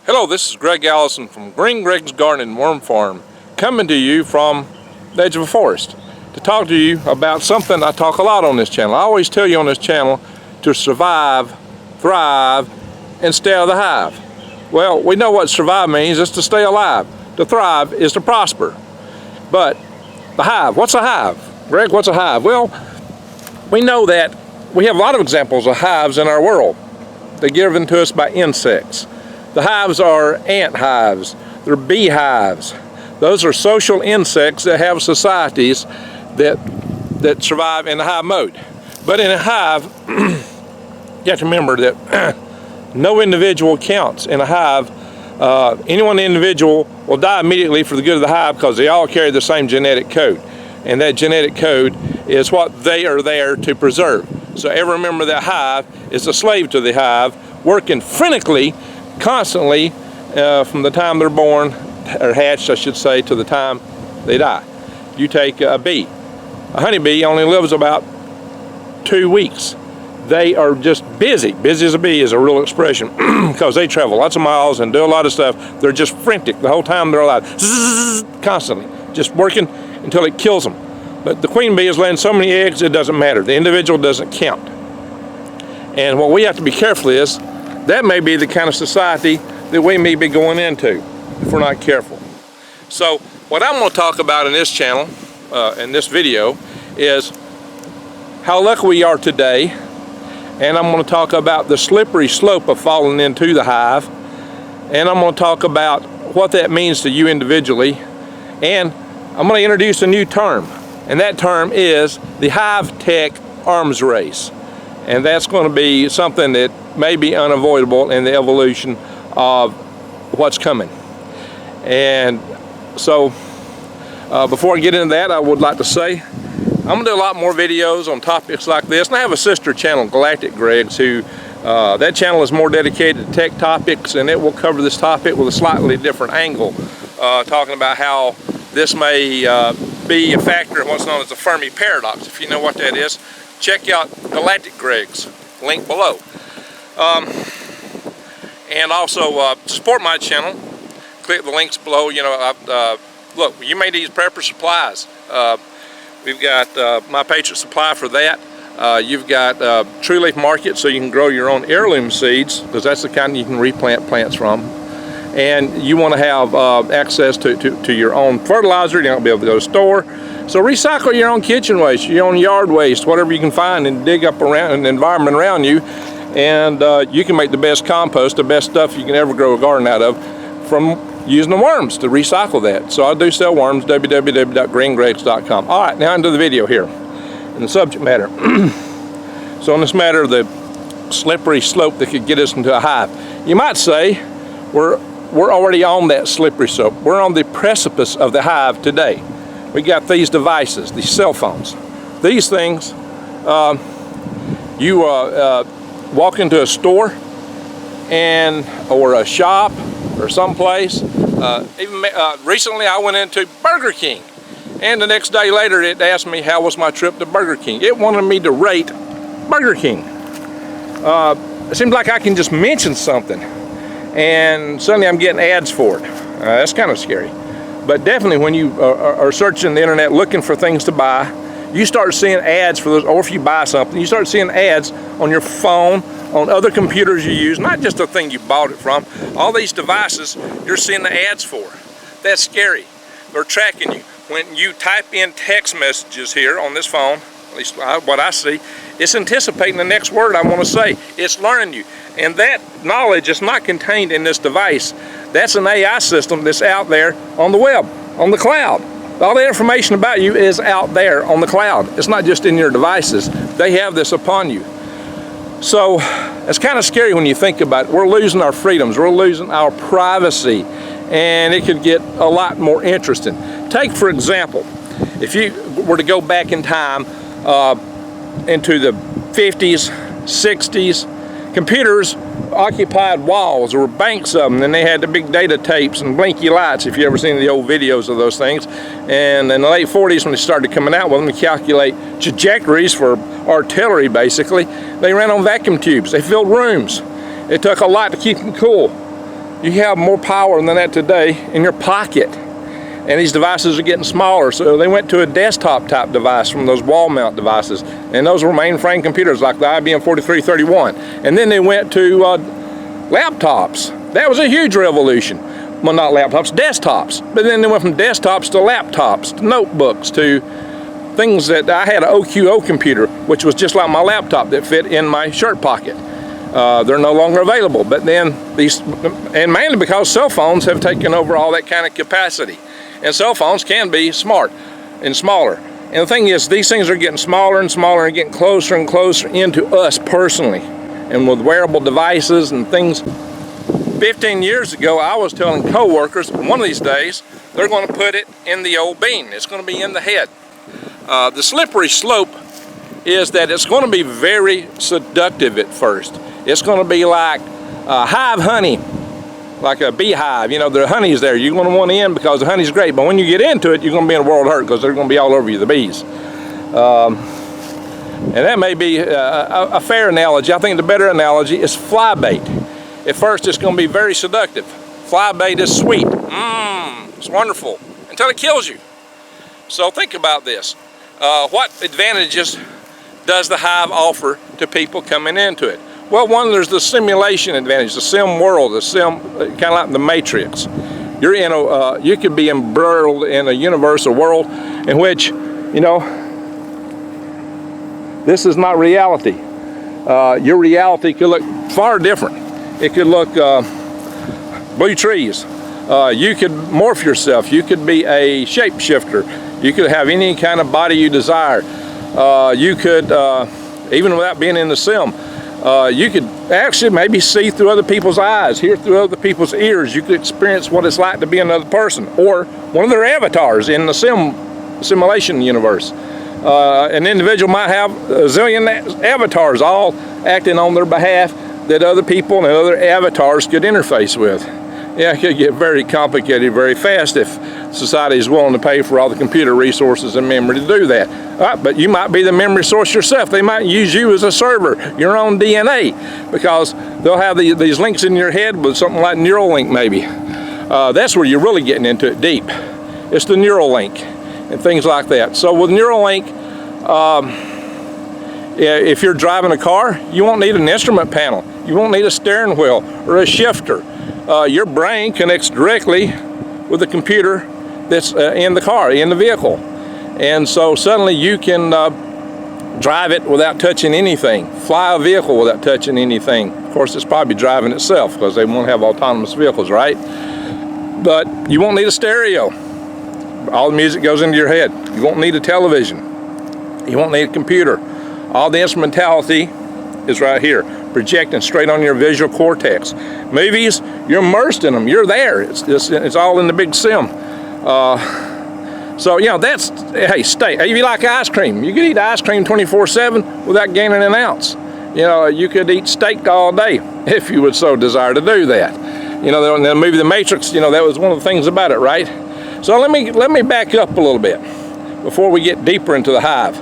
Hello, this is Greg Allison from Green Greg's Garden and Worm Farm, coming to you from the edge of a forest to talk to you about something I talk a lot on this channel. I always tell you on this channel to survive, thrive, and stay out of the hive. Well, we know what survive means. It's to stay alive. To thrive is to prosper. But the hive, what's a hive? Greg, what's a hive? Well, we know that we have a lot of examples of hives in our world. They're given to us by insects. The hives are ant hives, they're beehives. Those are social insects that have societies that survive in the hive mode. But in a hive, you have to remember that no individual counts in a hive. Any one individual will die immediately for the good of the hive because they all carry the same genetic code. And that genetic code is what they are there to preserve. So ever remember that hive is a slave to the hive, working frantically, constantly from the time they're born, or hatched I should say, to the time they die. You take a bee. A honeybee only lives about 2 weeks. They are just busy. Busy as a bee is a real expression because they travel lots of miles and do a lot of stuff. They're just frantic the whole time they're alive. Zzz, constantly, just working until it kills them. But the queen bee is laying so many eggs it doesn't matter. The individual doesn't count. And what we have to be careful is that may be the kind of society that we may be going into if we're not careful. So what I'm going to talk about in this channel, in this video, is how lucky we are today, and I'm going to talk about the slippery slope of falling into the hive, and I'm going to talk about what that means to you individually, and I'm going to introduce a new term, and that term is the hive tech arms race. And that's going to be something that may be unavoidable in the evolution of what's coming. And so before I get into that, I would like to say I'm going to do a lot more videos on topics like this. And I have a sister channel, Galactic Greg's, who that channel is more dedicated to tech topics, and it will cover this topic with a slightly different angle, talking about how this may be a factor in what's known as the Fermi paradox. If you know what that is, check out Galactic Greg's, link below. And also support my channel. Click the links below. You know, look, you may need prepper supplies. We've got my Patriot Supply for that. You've got True Leaf Market, so you can grow your own heirloom seeds, because that's the kind you can replant plants from. And you want to have access to your own fertilizer. You don't be able to go to the store. So recycle your own kitchen waste, your own yard waste, whatever you can find, and dig up around in the environment around you. And you can make the best compost, the best stuff you can ever grow a garden out of, from using the worms to recycle that. So I do sell worms, www.greengregs.com. All right, now into the video here, and the subject matter. So on this matter of the slippery slope that could get us into a hive, you might say we're already on that slippery slope. We're on the precipice of the hive today. We got these devices, these cell phones. These things, you walk into a store or a shop or someplace. Even recently I went into Burger King, and the next day later it asked me how was my trip to Burger King. It wanted me to rate Burger King. It seems like I can just mention something and suddenly I'm getting ads for it. That's kind of scary. But definitely when you are searching the internet looking for things to buy, you start seeing ads for those, or if you buy something, you start seeing ads on your phone, on other computers you use, not just the thing you bought it from. All these devices, you're seeing the ads for. That's scary. They're tracking you. When you type in text messages here on this phone, at least what I see, it's anticipating the next word I want to say. It's learning you. And that knowledge is not contained in this device. That's an AI system that's out there on the web, on the cloud. All the information about you is out there on the cloud. It's not just in your devices. They have this upon you. So it's kind of scary when you think about it. We're losing our freedoms. We're losing our privacy. And it could get a lot more interesting. Take, for example, if you were to go back in time into the 50s, 60s, computers occupied walls. There were banks of them, and they had the big data tapes and blinky lights, if you ever seen the old videos of those things. And in the late 40s, when they started coming out with them to calculate trajectories for artillery, basically, they ran on vacuum tubes. They filled rooms. It took a lot to keep them cool. You have more power than that today in your pocket. And these devices are getting smaller, so they went to a desktop type device from those wall mount devices, and those were mainframe computers like the IBM 4331. And then they went to laptops. That was a huge revolution. Well, not laptops, desktops. But then they went from desktops to laptops, to notebooks, to things that I had an OQO computer, which was just like my laptop that fit in my shirt pocket. They're no longer available, but then these, and mainly because cell phones have taken over all that kind of capacity. And cell phones can be smart and smaller. And the thing is, these things are getting smaller and smaller and getting closer and closer into us personally. And with wearable devices and things. 15 years ago, I was telling coworkers, one of these days, they're going to put it in the old bean. It's going to be in the head. The slippery slope is that it's going to be very seductive at first. It's going to be like hive honey. Like a beehive, you know, the honey's there. You're going to want in because the honey's great, but when you get into it, you're going to be in a world of hurt because they're going to be all over you, the bees. And that may be a fair analogy. I think the better analogy is fly bait. At first, it's going to be very seductive. Fly bait is sweet. It's wonderful until it kills you. So think about this. What advantages does the hive offer to people coming into it? Well, one, there's the simulation advantage, the sim world, the sim, kind of like the Matrix. You're in a, you could be embroiled in a universe, a world in which, you know, this is not reality. Your reality could look far different. It could look blue trees. You could morph yourself. You could be a shapeshifter. You could have any kind of body you desire. You could, even without being in the sim, you could actually maybe see through other people's eyes, hear through other people's ears. You could experience what it's like to be another person or one of their avatars in the simulation universe. An individual might have a zillion avatars all acting on their behalf that other people and other avatars could interface with. Yeah, it could get very complicated very fast if society is willing to pay for all the computer resources and memory to do that. But you might be the memory source yourself. They might use you as a server, your own DNA, because they'll have these links in your head with something like Neuralink maybe. That's where you're really getting into it deep. It's the Neuralink and things like that. So with Neuralink, if you're driving a car, you won't need an instrument panel. You won't need a steering wheel or a shifter. Your brain connects directly with the computer that's in the car, in the vehicle. And so suddenly you can drive it without touching anything, fly a vehicle without touching anything. Of course, it's probably driving itself because they won't have autonomous vehicles, right? But you won't need a stereo. All the music goes into your head. You won't need a television. You won't need a computer. All the instrumentality is right here, projecting straight on your visual cortex. Movies, you're immersed in them. You're there. It's all in the big sim. So, you know, that's, hey, steak. If you like ice cream, you could eat ice cream 24/7 without gaining an ounce. You know, you could eat steak all day if you would so desire to do that. You know, in the movie The Matrix, you know, that was one of the things about it, right? So let me back up a little bit before we get deeper into the hive.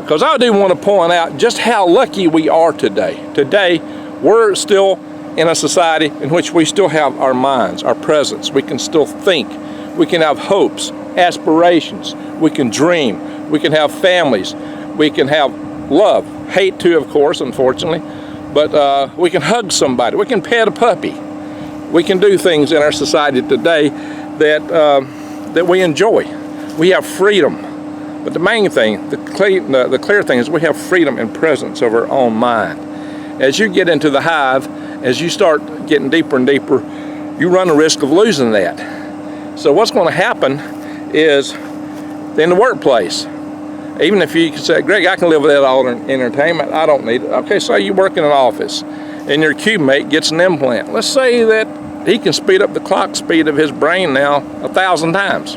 Because I do want to point out just how lucky we are today. Today, we're still in a society in which we still have our minds, our presence. We can still think. We can have hopes, aspirations. We can dream. We can have families. We can have love. Hate too, of course, unfortunately. But we can hug somebody. We can pet a puppy. We can do things in our society today that we enjoy. We have freedom. But the main thing, the clear thing is we have freedom and presence of our own mind. As you get into the hive, as you start getting deeper and deeper, you run the risk of losing that. So what's going to happen is in the workplace, even if you can say, Greg, I can live without all entertainment, I don't need it. Okay, so you work in an office and your cube mate gets an implant. Let's say that he can speed up the clock speed of his brain now 1,000 times.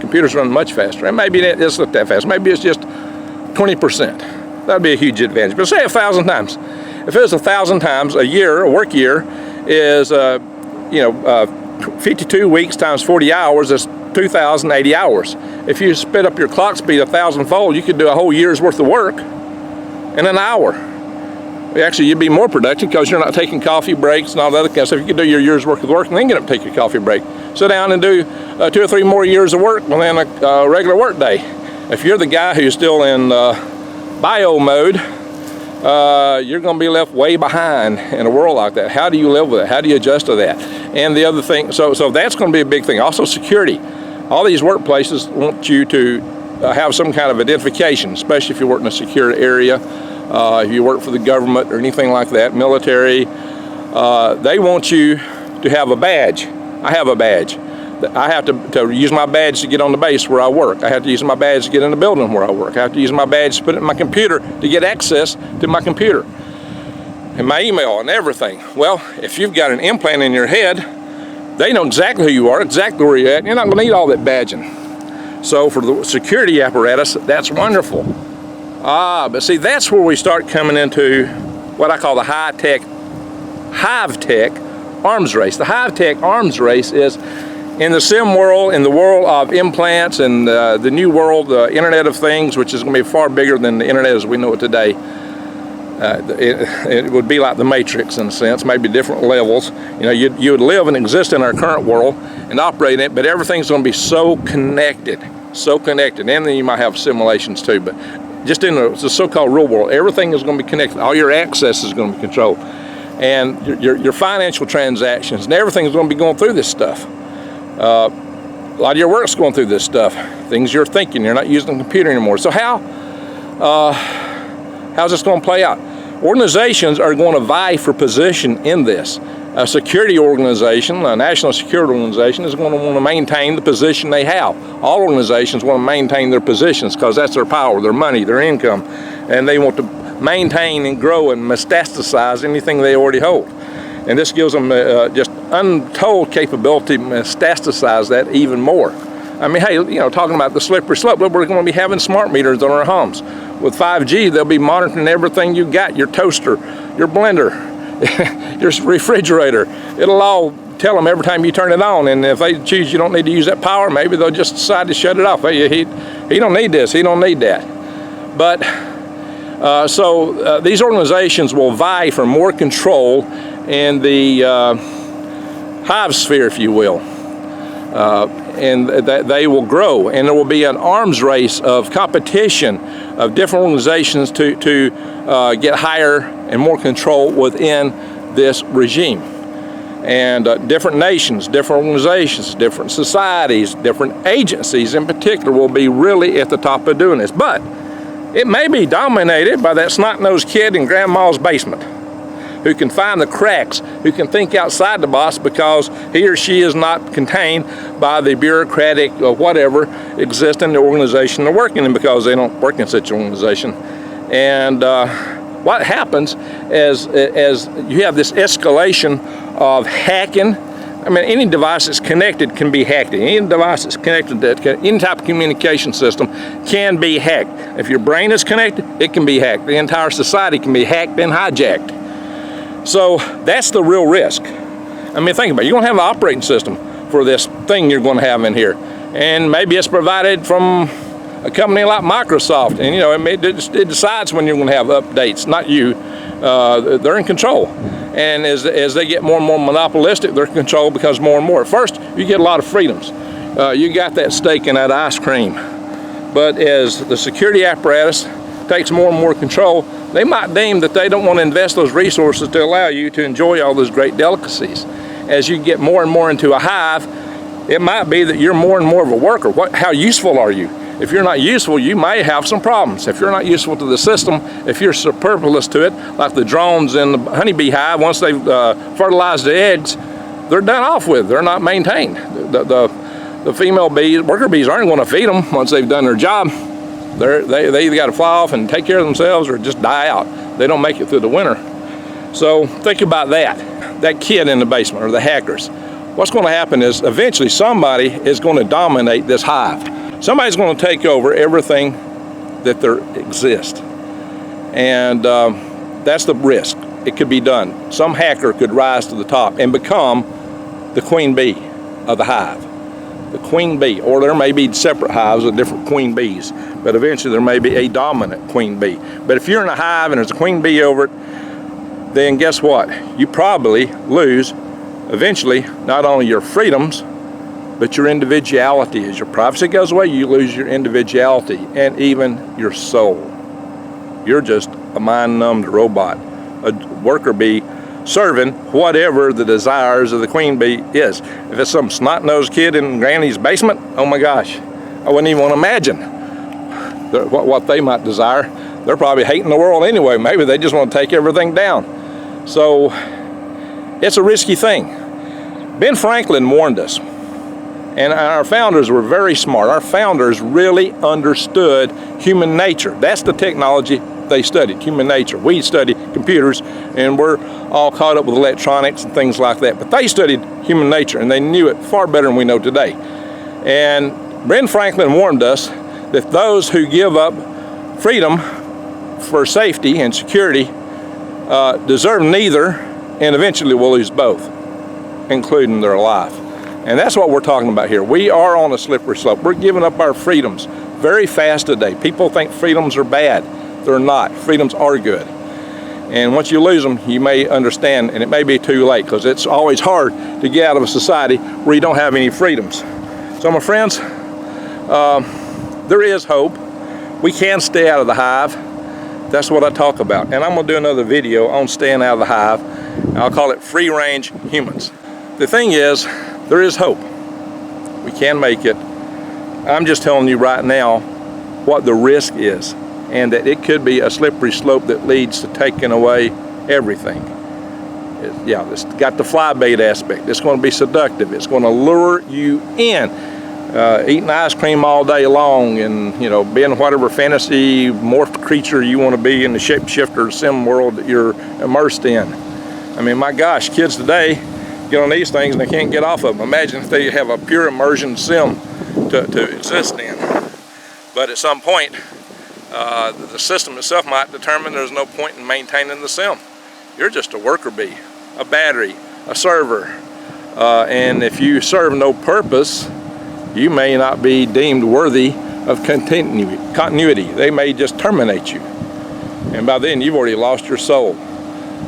Computers run much faster, and maybe it's not that fast. Maybe it's just 20%. That'd be a huge advantage. But say 1,000 times. If it was 1,000 times a year, a work year, is 52 weeks times 40 hours is 2,080 hours. If you sped up your clock speed 1,000-fold, you could do a whole year's worth of work in an hour. Actually, you'd be more productive because you're not taking coffee breaks and all that other kind of stuff. You could do your year's worth of work and then get up and take your coffee break. Sit down and do 2 or 3 more years of work within a regular work day. If you're the guy who's still in bio mode, you're going to be left way behind in a world like that. How do you live with it? How do you adjust to that? And the other thing, so that's going to be a big thing. Also, security. All these workplaces want you to have some kind of identification, especially if you work in a secure area. If you work for the government or anything like that, military, they want you to have a badge. I have a badge. I have to use my badge to get on the base where I work. I have to use my badge to get in the building where I work. I have to use my badge to put it in my computer to get access to my computer and my email and everything. Well, if you've got an implant in your head, they know exactly who you are, exactly where you're at, and you're not going to need all that badging. So for the security apparatus, that's wonderful. But see, that's where we start coming into what I call the high-tech, hive-tech arms race. The hive-tech arms race is in the sim world, in the world of implants and the new world, the Internet of Things, which is going to be far bigger than the Internet as we know it today. It would be like the Matrix in a sense, maybe different levels. You know, you would live and exist in our current world and operate in it, but everything's going to be so connected, and then you might have simulations too. But just in the so-called real world, everything is going to be connected. All your access is going to be controlled, and your financial transactions and everything is going to be going through this stuff. A lot of your work's going through this stuff. Things you're thinking, you're not using the computer anymore. So how's this going to play out? Organizations are going to vie for position in this. A security organization, a national security organization, is going to want to maintain the position they have. All organizations want to maintain their positions because that's their power, their money, their income, and they want to maintain and grow and metastasize anything they already hold. And this gives them just untold capability to metastasize that even more. I mean, hey, you know, talking about the slippery slope, we're going to be having smart meters on our homes. With 5G, they'll be monitoring everything you got, your toaster, your blender, your refrigerator. It'll all tell them every time you turn it on, and if they choose you don't need to use that power, maybe they'll just decide to shut it off. Hey, he don't need this, he don't need that. But these organizations will vie for more control in the hive sphere, if you will. And that they will grow, and there will be an arms race of competition of different organizations to get higher and more control within this regime. And different nations, different organizations, different societies, different agencies in particular will be really at the top of doing this. But it may be dominated by that snot-nosed kid in grandma's basement who can find the cracks, who can think outside the box because he or she is not contained by the bureaucratic or whatever exists in the organization they're working in, because they don't work in such an organization. And what happens as you have this escalation of hacking. I mean, any device that's connected can be hacked. Any device that's connected to any type of communication system can be hacked. If your brain is connected, it can be hacked. The entire society can be hacked and hijacked. So that's the real risk. I mean, think about it. You're going to have an operating system for this thing you're going to have in here. And maybe it's provided from a company like Microsoft. And, you know, it decides when you're going to have updates, not you. They're in control. And as they get more and more monopolistic, their control becomes more and more. At first, you get a lot of freedoms. You got that steak and that ice cream. But as the security apparatus takes more and more control, they might deem that they don't want to invest those resources to allow you to enjoy all those great delicacies. As you get more and more into a hive, it might be that you're more and more of a worker. How useful are you? If you're not useful, you may have some problems. If you're not useful to the system, if you're superfluous to it, like the drones in the honeybee hive, once they've fertilized the eggs, they're done off with. They're not maintained. The female bees, worker bees, aren't going to feed them once they've done their job. They either got to fly off and take care of themselves or just die out. They don't make it through the winter. So think about that kid in the basement or the hackers. What's going to happen is eventually somebody is going to dominate this hive. Somebody's going to take over everything that there exists. And that's the risk. It could be done. Some hacker could rise to the top and become the queen bee of the hive. The queen bee, or there may be separate hives of different queen bees, but eventually there may be a dominant queen bee. But if you're in a hive and there's a queen bee over it, then guess what? You probably lose eventually not only your freedoms, but your individuality. As your privacy goes away, you lose your individuality and even your soul. You're just a mind-numbed robot, a worker bee serving whatever the desires of the queen bee is. If it's some snot-nosed kid in granny's basement, oh my gosh, I wouldn't even want to imagine what they might desire. They're probably hating the world anyway. Maybe they just want to take everything down. So it's a risky thing. Ben Franklin warned us, and our founders were very smart. Our founders really understood human nature. That's the technology they studied, human nature. We study computers, and we're all caught up with electronics and things like that. But they studied human nature, and they knew it far better than we know today. And Ben Franklin warned us that those who give up freedom for safety and security deserve neither, and eventually will lose both, including their life. And that's what we're talking about here. We are on a slippery slope. We're giving up our freedoms very fast today. People think freedoms are bad. They're not. Freedoms are good. And once you lose them, you may understand, and it may be too late, because it's always hard to get out of a society where you don't have any freedoms. So my friends, there is hope. We can stay out of the hive. That's what I talk about. And I'm going to do another video on staying out of the hive. I'll call it free-range humans. The thing is, there is hope. We can make it. I'm just telling you right now what the risk is, and that it could be a slippery slope that leads to taking away everything. Yeah, it's got the fly bait aspect. It's going to be seductive. It's going to lure you in. Eating ice cream all day long, and being whatever fantasy morphed creature you want to be in the shapeshifter sim world that you're immersed in. I mean, my gosh, kids today get on these things and they can't get off of them. Imagine if they have a pure immersion sim to exist in. But at some point, the system itself might determine there's no point in maintaining the sim. You're just a worker bee, a battery, a server. And if you serve no purpose, you may not be deemed worthy of continuity. They may just terminate you. And by then, you've already lost your soul.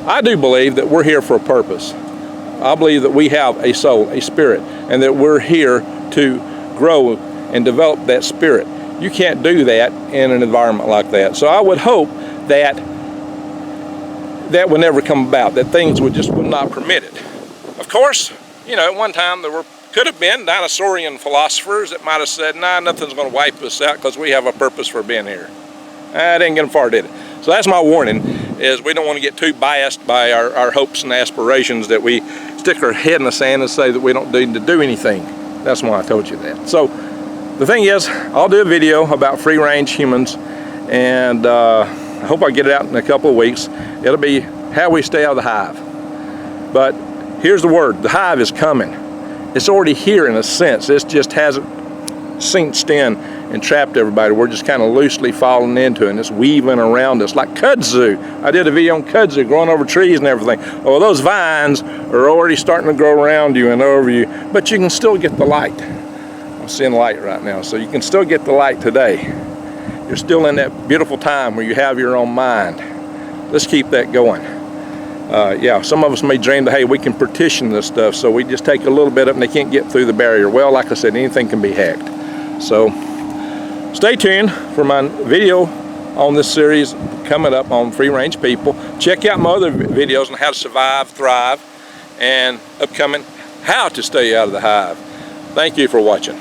I do believe that we're here for a purpose. I believe that we have a soul, a spirit, and that we're here to grow and develop that spirit. You can't do that in an environment like that. So I would hope that that would never come about, that things would not permit it. Of course, at one time there could have been dinosaurian philosophers that might have said, nah, nothing's going to wipe us out because we have a purpose for being here. I didn't get them far, did it? So that's my warning, is we don't want to get too biased by our hopes and aspirations that we stick our head in the sand and say that we don't need to do anything. That's why I told you that. So the thing is, I'll do a video about free-range humans, and I hope I get it out in a couple of weeks. It'll be how we stay out of the hive. But here's the word, the hive is coming. It's already here in a sense. It just hasn't cinched in and trapped everybody. We're just kind of loosely falling into it, and it's weaving around us like kudzu. I did a video on kudzu, growing over trees and everything. Well, those vines are already starting to grow around you and over you, but you can still get the light. I'm seeing light right now, so you can still get the light today. You're still in that beautiful time where you have your own mind. Let's keep that going. Yeah, some of us may dream that, hey, we can partition this stuff, so we just take a little bit up and they can't get through the barrier. Well, like I said, anything can be hacked. So stay tuned for my video on this series coming up on free-range people. Check out my other videos on how to survive, thrive, and upcoming how to stay out of the hive. Thank you for watching.